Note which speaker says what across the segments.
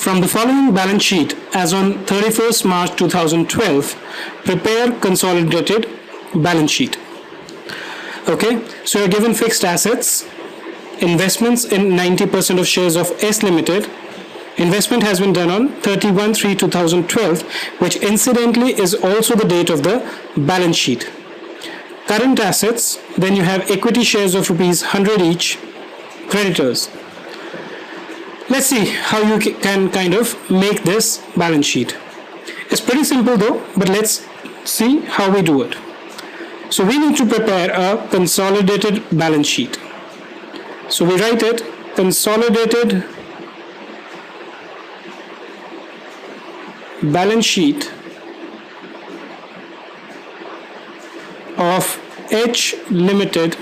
Speaker 1: From the following balance sheet as on 31st March 2012, prepare consolidated balance sheet. Okay, so you're given fixed assets, investments in 90% of shares of S Limited. Investment has been done on 31/3/2012, which incidentally is also the date of the balance sheet. Current assets, then you have equity shares of rupees 100 each. Creditors. Let's see how you can kind of make this balance sheet. It's pretty simple though, but let's see how we do it. So we need to prepare a consolidated balance sheet. So we write it consolidated balance sheet of H Limited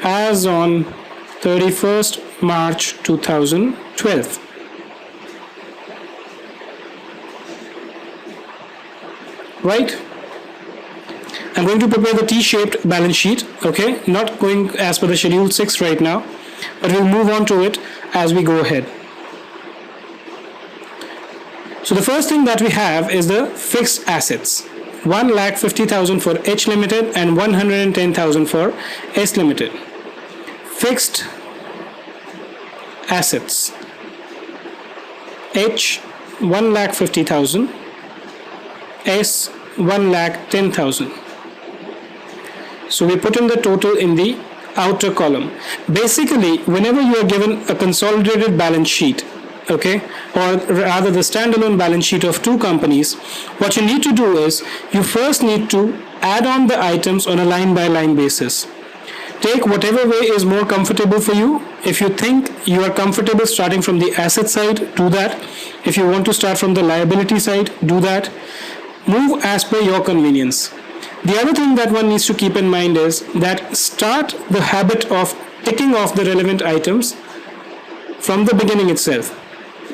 Speaker 1: as on 31st March 2012. Right? I'm going to prepare the T-shaped balance sheet, okay? Not going as per the schedule 6 right now, but we'll move on to it as we go ahead. So the first thing that we have is the fixed assets. 1,50,000 for H Limited and 110,000 for S Limited. Fixed assets. H 1,50,000, S 1,10,000. So we put in the total in the outer column. Basically, whenever you are given a consolidated balance sheet, okay, or rather the standalone balance sheet of two companies, what you need to do is you first need to add on the items on a line by line basis. Take whatever way is more comfortable for you. If you think you are comfortable starting from the asset side, do that. If you want to start from the liability side, do that. Move as per your convenience. The other thing that one needs to keep in mind is that start the habit of ticking off the relevant items from the beginning itself.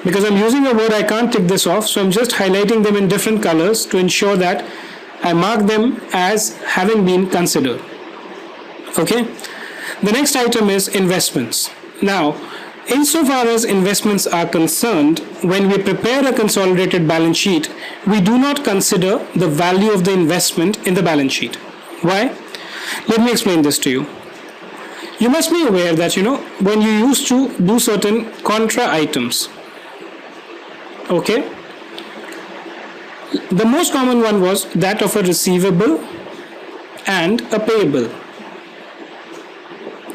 Speaker 1: Because I'm using a word, I can't tick this off, so I'm just highlighting them in different colors to ensure that I mark them as having been considered. Okay? The next item is investments. Now, insofar as investments are concerned, when we prepare a consolidated balance sheet, we do not consider the value of the investment in the balance sheet. Why? Let me explain this to you. You must be aware that, when you used to do certain contra items, okay, the most common one was that of a receivable and a payable.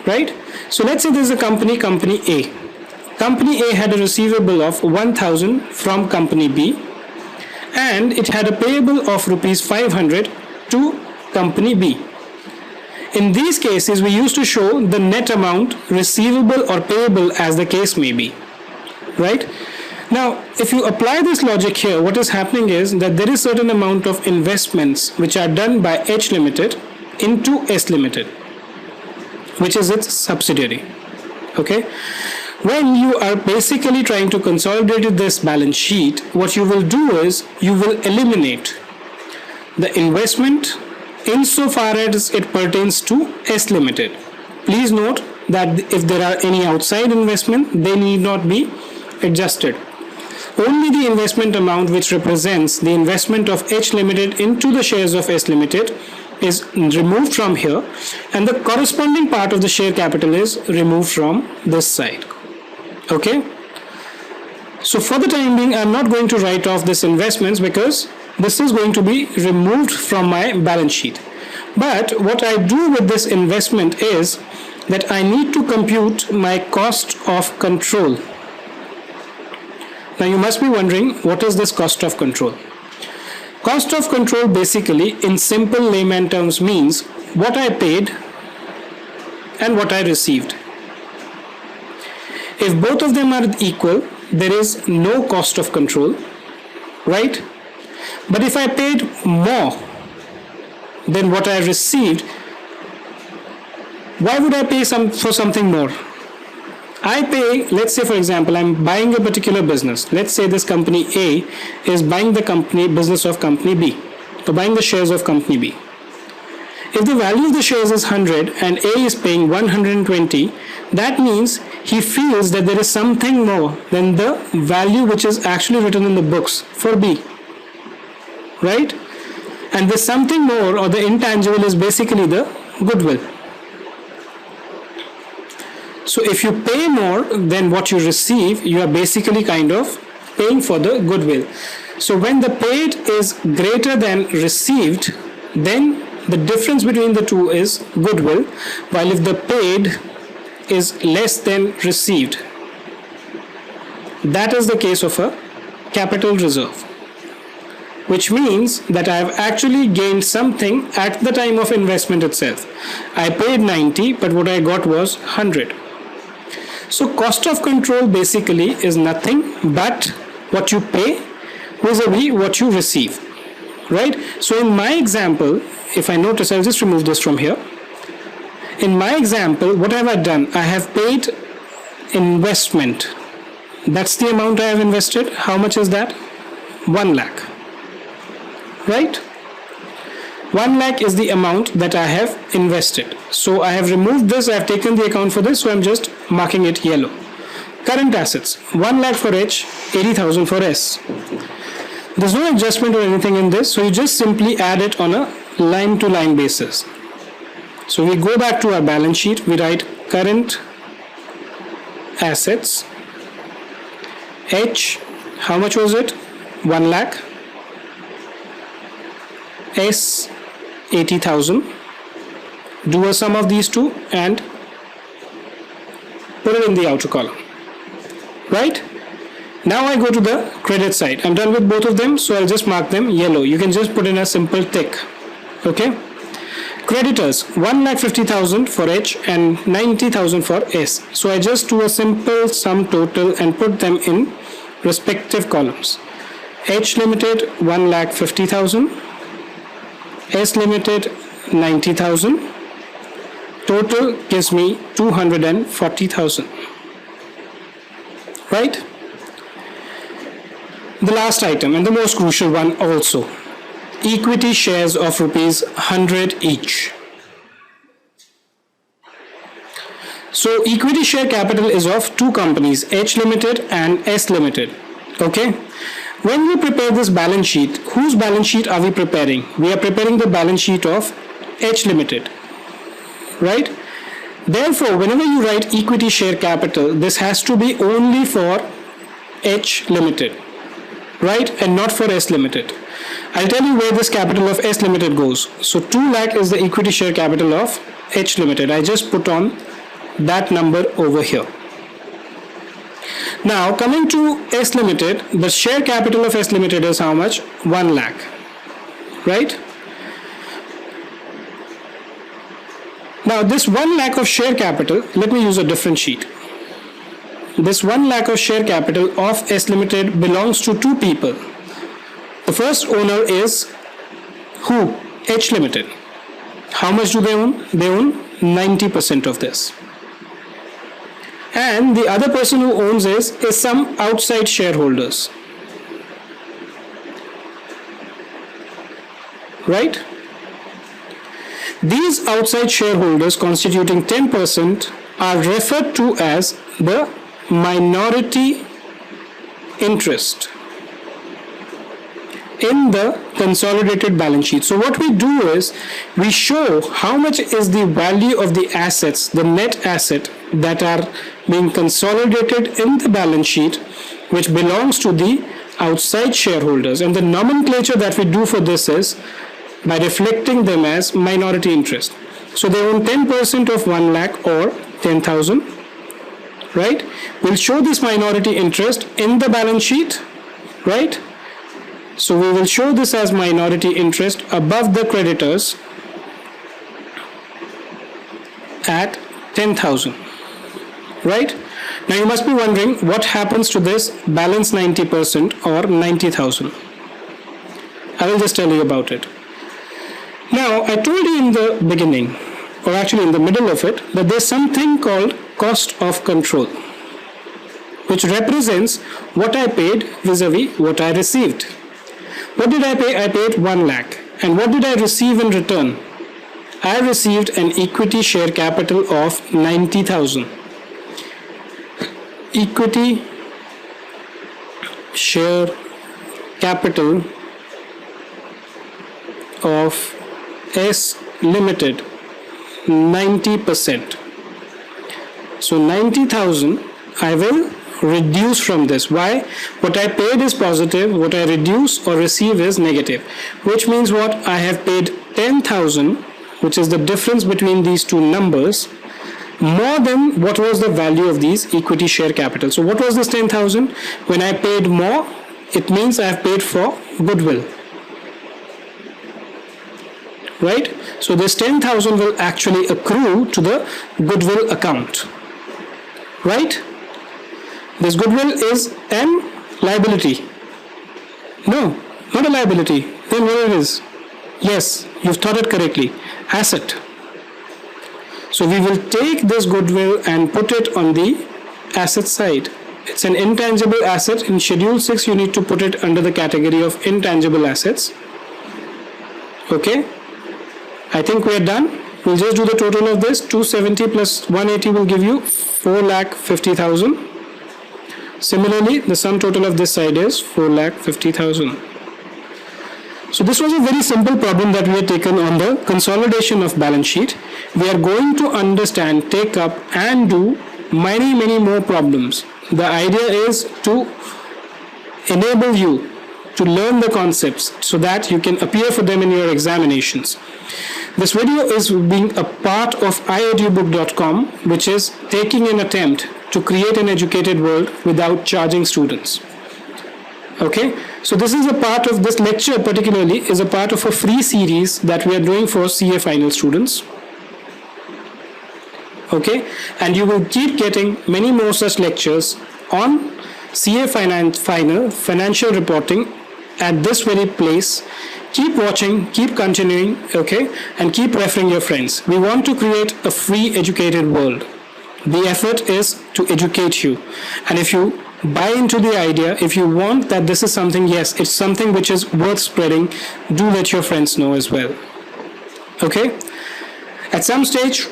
Speaker 1: Right? So let's say there's a company A. Company A had a receivable of 1,000 from company B, and it had a payable of rupees 500 to company B. In these cases, we used to show the net amount receivable or payable as the case may be. Right? Now, if you apply this logic here, what is happening is that there is certain amount of investments which are done by H Limited into S Limited, which is its subsidiary. Okay? When you are basically trying to consolidate this balance sheet, what you will do is you will eliminate the investment insofar as it pertains to S Limited. Please note that if there are any outside investment, they need not be adjusted. Only the investment amount which represents the investment of H Limited into the shares of S Limited is removed from here, and the corresponding part of the share capital is removed from this side. Okay? So for the time being, I'm not going to write off this investments because this is going to be removed from my balance sheet. But what I do with this investment is that I need to compute my cost of control. Now you must be wondering, what is this cost of control? Cost of control basically in simple layman terms means what I paid and what I received. If both of them are equal, there is no cost of control, right? But if I paid more than what I received, why would I pay for something more? I pay, let's say for example, I'm buying a particular business. Let's say this company A is buying the business of company B. So buying the shares of company B. If the value of the shares is 100 and A is paying 120, that means he feels that there is something more than the value which is actually written in the books for B, right? And this something more or the intangible is basically the goodwill. So if you pay more than what you receive, you are basically kind of paying for the goodwill. So when the paid is greater than received, then the difference between the two is goodwill, while if the paid is less than received, that is the case of a capital reserve, which means that I have actually gained something at the time of investment itself. I paid 90, but what I got was 100. So cost of control basically is nothing but what you pay vis-a-vis what you receive, right? So in my example, if I notice, I'll just remove this from here. In my example, what have I done? I have paid investment. That's the amount I have invested. How much is that? 1 lakh, right? 1 lakh is the amount that I have invested. So I have removed this, I have taken the account for this, so I'm just marking it yellow. Current assets, 1 lakh for H, 80,000 for S. There's no adjustment or anything in this, so you just simply add it on a line to line basis. So we go back to our balance sheet, we write current assets, H, how much was it? 1 lakh, S, 80,000. Do a sum of these two and put it in the outer column, right? Now I go to the credit side. I'm done with both of them, so I'll just mark them yellow. You can just put in a simple tick, okay? Creditors, 1,50,000 for H and 90,000 for S. So I just do a simple sum total and put them in respective columns. H Limited, 1,50,000. S Limited, 90,000. Total gives me 240,000. Right? The last item and the most crucial one also. Equity shares of rupees 100 each. So equity share capital is of two companies, H Limited and S Limited. Okay. When we prepare this balance sheet, whose balance sheet are we preparing? We are preparing the balance sheet of H Limited, right? Therefore, whenever you write equity share capital, this has to be only for H Limited, right? And not for S Limited. I'll tell you where this capital of S Limited goes. So 2 lakh is the equity share capital of H Limited. I just put on that number over here. Now coming to S Limited, the share capital of S Limited is how much? 1 lakh, right? Now this 1 lakh of share capital, let me use a different sheet. This 1 lakh of share capital of S Limited belongs to two people. The first owner is who? H Limited. How much do they own? They own 90% of this. And the other person who owns is some outside shareholders. Right? These outside shareholders constituting 10% are referred to as the minority interest in the consolidated balance sheet. So what we do is we show how much is the value of the assets, the net asset that are being consolidated in the balance sheet, which belongs to the outside shareholders. And the nomenclature that we do for this is by reflecting them as minority interest. So they own 10% of 1 lakh or 10,000, right? We'll show this minority interest in the balance sheet, right? So we will show this as minority interest above the creditors at 10,000, right? Now you must be wondering what happens to this balance 90% or 90,000. I will just tell you about it. Now I told you in the beginning, or actually in the middle of it, that there's something called cost of control, which represents what I paid vis-a-vis what I received. What did I pay? I paid 1 lakh. And what did I receive in return? I received an equity share capital of 90,000. equity share capital of S Limited 90%. So 90,000 I will reduce from this. Why? What I paid is positive, what I reduce or receive is negative, which means what? I have paid 10,000, which is the difference between these two numbers, more than what was the value of these equity share capital. So what was this 10,000? When I paid more, it means I have paid for goodwill, right? So this 10,000 will actually accrue to the goodwill account, right? This goodwill is an liability. No, not a liability. Then what it is? Yes, you've thought it correctly. Asset. So we will take this goodwill and put it on the asset side. It's an intangible asset. In Schedule 6, you need to put it under the category of intangible assets. Okay? I think we're done. We'll just do the total of this. 270 plus 180 will give you 4,50,000. Similarly, the sum total of this side is 4,50,000. So this was a very simple problem that we had taken on the consolidation of balance sheet. We are going to understand, take up and do many more problems. The idea is to enable you to learn the concepts so that you can appear for them in your examinations. This video is being a part of iedbook.com, which is taking an attempt to create an educated world without charging students. Okay, so this is a part of this lecture, particularly is a part of a free series that we are doing for CA final students. Okay, and you will keep getting many more such lectures on CA final financial reporting at this very place. Keep watching, keep continuing, okay, and keep referring your friends. We want to create a free educated world. The effort is to educate you, and if you buy into the idea, if you want that this is something, yes, it's something which is worth spreading, do let your friends know as well. Okay, at some stage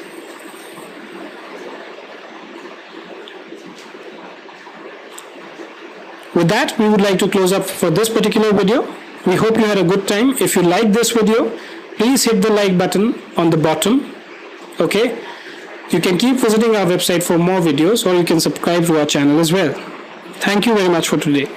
Speaker 1: with that, we would like to close up for this particular video. We hope you had a good time. If you like this video, please hit the like button on the bottom. Okay, you can keep visiting our website for more videos, or you can subscribe to our channel as well. Thank you very much for today.